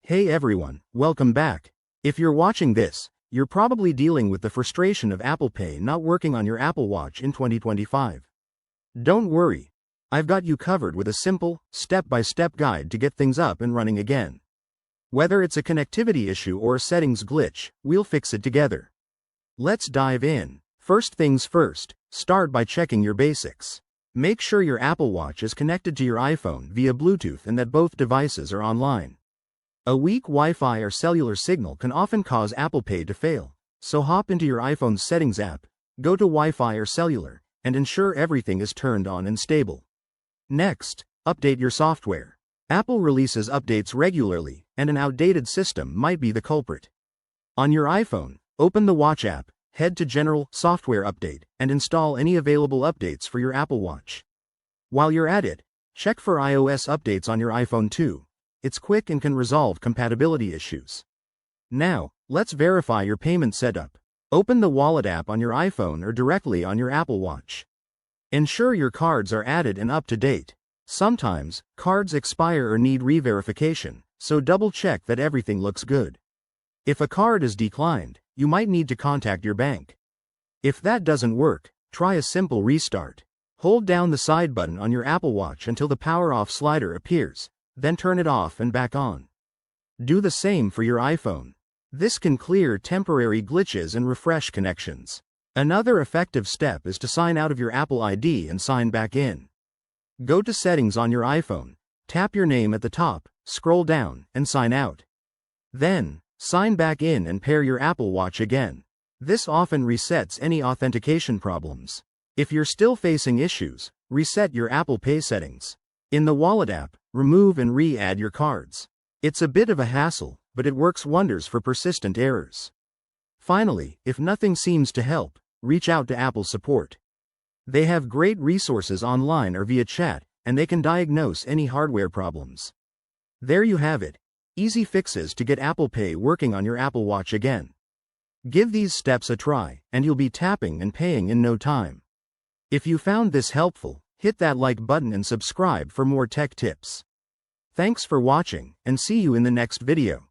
Hey everyone, welcome back. If you're watching this, you're probably dealing with the frustration of Apple Pay not working on your Apple Watch in 2025. Don't worry. I've got you covered with a simple, step-by-step guide to get things up and running again. Whether it's a connectivity issue or a settings glitch, we'll fix it together. Let's dive in. First things first, start by checking your basics. Make sure your Apple Watch is connected to your iPhone via Bluetooth and that both devices are online. A weak Wi-Fi or cellular signal can often cause Apple Pay to fail, so hop into your iPhone's settings app, go to Wi-Fi or cellular, and ensure everything is turned on and stable. Next, update your software. Apple releases updates regularly, and an outdated system might be the culprit. On your iPhone, open the Watch app, head to General Software Update, and install any available updates for your Apple Watch. While you're at it, check for iOS updates on your iPhone too. It's quick and can resolve compatibility issues. Now, let's verify your payment setup. Open the Wallet app on your iPhone or directly on your Apple Watch. Ensure your cards are added and up to date. Sometimes, cards expire or need re-verification, so double-check that everything looks good. If a card is declined, you might need to contact your bank. If that doesn't work, try a simple restart. Hold down the side button on your Apple Watch until the power-off slider appears, then turn it off and back on. Do the same for your iPhone. This can clear temporary glitches and refresh connections. Another effective step is to sign out of your Apple ID and sign back in. Go to Settings on your iPhone, tap your name at the top, scroll down, and sign out. Then, sign back in and pair your Apple Watch again. This often resets any authentication problems. If you're still facing issues, reset your Apple Pay settings. In the Wallet app, remove and re-add your cards. It's a bit of a hassle, but it works wonders for persistent errors. Finally, if nothing seems to help, reach out to Apple support. They have great resources online or via chat, and they can diagnose any hardware problems. There you have it. Easy fixes to get Apple Pay working on your Apple Watch again. Give these steps a try, and you'll be tapping and paying in no time. If you found this helpful, hit that like button and subscribe for more tech tips. Thanks for watching, and see you in the next video.